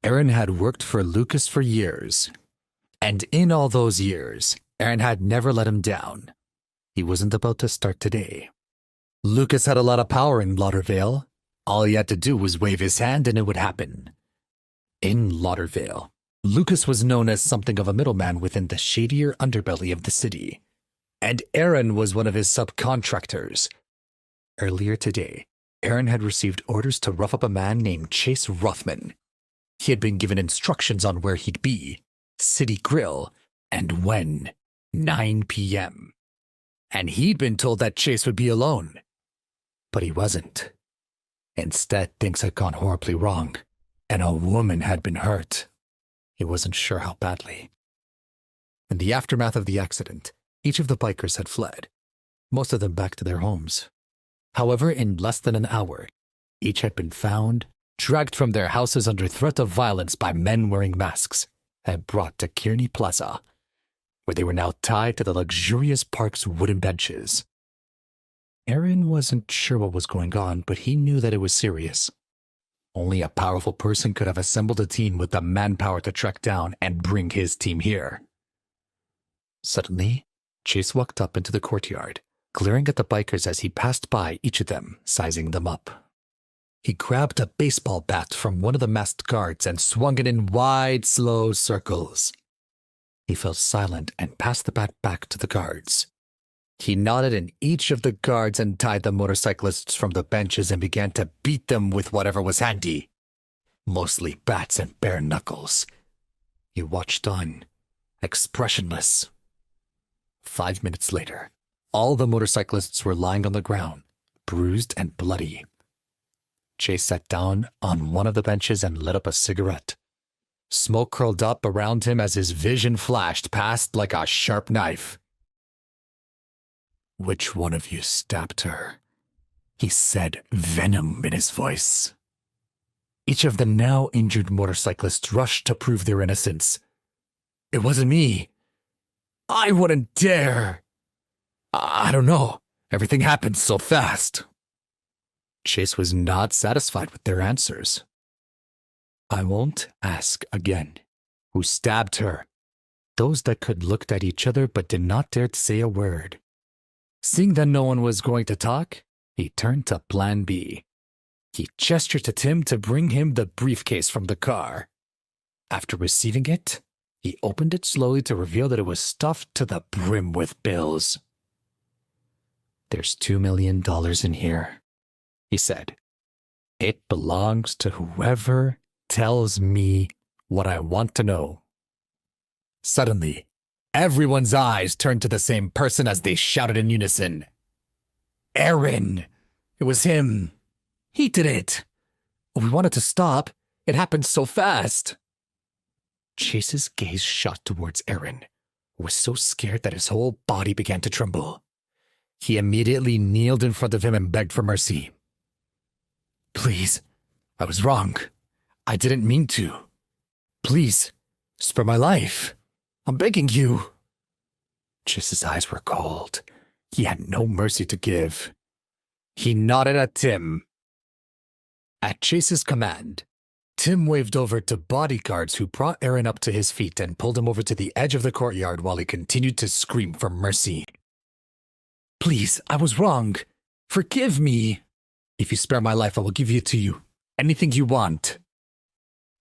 Aaron had worked for Lucas for years. And in all those years, Aaron had never let him down. He wasn't about to start today. Lucas had a lot of power in Laudervale. All he had to do was wave his hand and it would happen. In Laudervale, Lucas was known as something of a middleman within the shadier underbelly of the city. And Aaron was one of his subcontractors. Earlier today, Aaron had received orders to rough up a man named Chase Rothman. He had been given instructions on where he'd be, City Grill, and when, 9 p.m. And he'd been told that Chase would be alone. But he wasn't. Instead, things had gone horribly wrong, and a woman had been hurt. He wasn't sure how badly. In the aftermath of the accident, each of the bikers had fled, most of them back to their homes. However, in less than an hour, each had been found, dragged from their houses under threat of violence by men wearing masks, and brought to Kearney Plaza, where they were now tied to the luxurious park's wooden benches. Aaron wasn't sure what was going on, but he knew that it was serious. Only a powerful person could have assembled a team with the manpower to track down and bring his team here. Suddenly, Chase walked up into the courtyard, glaring at the bikers as he passed by each of them, sizing them up. He grabbed a baseball bat from one of the masked guards and swung it in wide, slow circles. He fell silent and passed the bat back to the guards. He nodded at each of the guards and tied the motorcyclists from the benches and began to beat them with whatever was handy, mostly bats and bare knuckles. He watched on, expressionless. 5 minutes later, all the motorcyclists were lying on the ground, bruised and bloody. Chase sat down on one of the benches and lit up a cigarette. Smoke curled up around him as his vision flashed past like a sharp knife. "Which one of you stabbed her?" he said, venom in his voice. Each of the now injured motorcyclists rushed to prove their innocence. "It wasn't me. I wouldn't dare. I don't know. Everything happened so fast." Chase was not satisfied with their answers. "I won't ask again. Who stabbed her?" Those that could looked at each other but did not dare to say a word. Seeing that no one was going to talk, he turned to Plan B. He gestured to Tim to bring him the briefcase from the car. After receiving it, he opened it slowly to reveal that it was stuffed to the brim with bills. "There's $2 million in here," he said. "It belongs to whoever tells me what I want to know." Suddenly, everyone's eyes turned to the same person as they shouted in unison. "Aaron! It was him! He did it! We wanted to stop. It happened so fast." Chase's gaze shot towards Aaron, who was so scared that his whole body began to tremble. He immediately kneeled in front of him and begged for mercy. "Please, I was wrong. I didn't mean to. Please, spare my life. I'm begging you." Chase's eyes were cold. He had no mercy to give. He nodded at Tim. At Chase's command, Tim waved over to bodyguards who brought Aaron up to his feet and pulled him over to the edge of the courtyard while he continued to scream for mercy. "Please, I was wrong. Forgive me. If you spare my life, I will give it to you. Anything you want."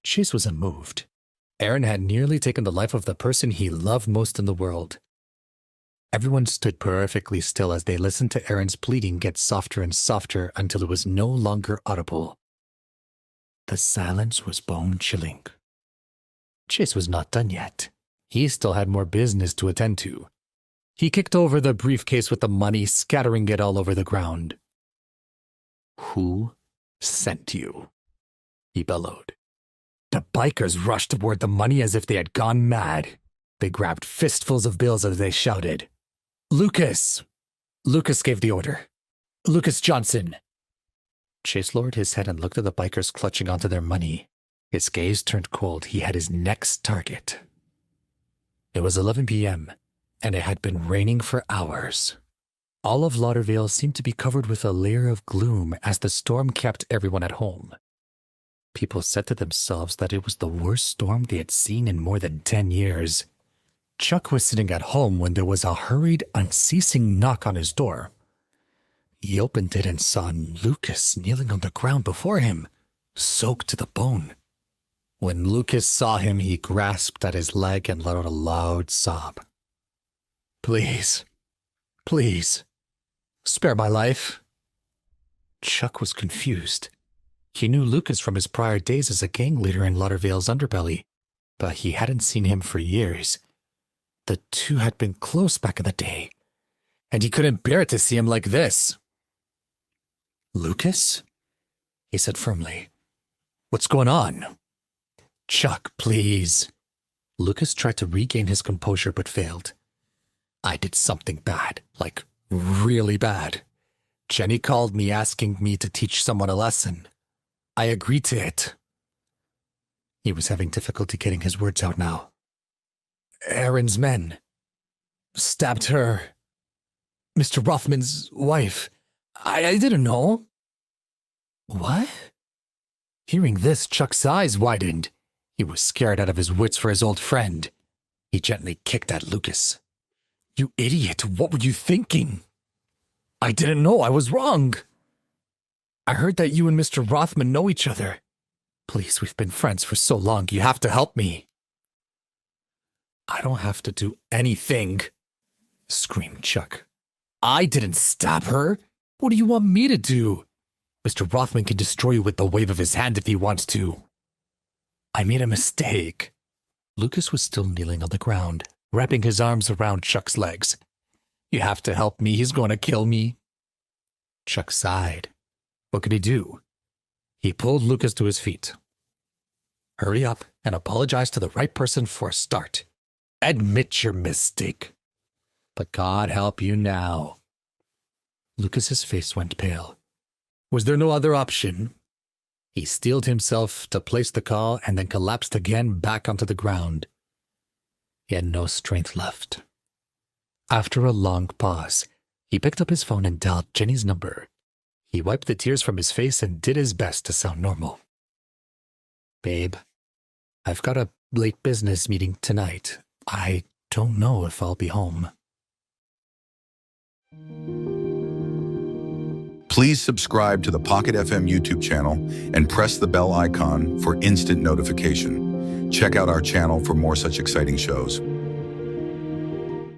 Chase was unmoved. Aaron had nearly taken the life of the person he loved most in the world. Everyone stood perfectly still as they listened to Aaron's pleading get softer and softer until it was no longer audible. The silence was bone-chilling. Chase was not done yet. He still had more business to attend to. He kicked over the briefcase with the money, scattering it all over the ground. "Who sent you?" he bellowed. The bikers rushed toward the money as if they had gone mad. They grabbed fistfuls of bills as they shouted, "Lucas! Lucas gave the order. Lucas Johnson!" Chase lowered his head and looked at the bikers clutching onto their money. His gaze turned cold. He had his next target. It was 11 p.m., and it had been raining for hours. All of Laudervale seemed to be covered with a layer of gloom as the storm kept everyone at home. People said to themselves that it was the worst storm they had seen in more than 10 years. Chuck was sitting at home when there was a hurried, unceasing knock on his door. He opened it and saw Lucas kneeling on the ground before him, soaked to the bone. When Lucas saw him, he grasped at his leg and let out a loud sob. Please, please, spare my life. Chuck was confused. He knew Lucas from his prior days as a gang leader in Laudervale's underbelly, but he hadn't seen him for years. The two had been close back in the day, and he couldn't bear to see him like this. Lucas? He said firmly. What's going on? Chuck, please. Lucas tried to regain his composure but failed. I did something bad, like really bad. Jenny called me asking me to teach someone a lesson. I agreed to it. He was having difficulty getting his words out now. Aaron's men stabbed her. Mr. Rothman's wife. I didn't know. What? Hearing this, Chuck's eyes widened. He was scared out of his wits for his old friend. He gently kicked at Lucas. You idiot, what were you thinking? I didn't know, I was wrong. I heard that you and Mr. Rothman know each other. Please, we've been friends for so long, you have to help me. I don't have to do anything, screamed Chuck. I didn't stab her. What do you want me to do? Mr. Rothman can destroy you with the wave of his hand if he wants to. I made a mistake. Lucas was still kneeling on the ground, wrapping his arms around Chuck's legs. You have to help me, he's going to kill me. Chuck sighed. What could he do? He pulled Lucas to his feet. Hurry up and apologize to the right person for a start. Admit your mistake. But God help you now. Lucas's face went pale. Was there no other option? He steeled himself to place the call and then collapsed again back onto the ground. He had no strength left. After a long pause, he picked up his phone and dialed Jenny's number. He wiped the tears from his face and did his best to sound normal. Babe, I've got a late business meeting tonight. I don't know if I'll be home. Please subscribe to the Pocket FM YouTube channel and press the bell icon for instant notification. Check out our channel for more such exciting shows.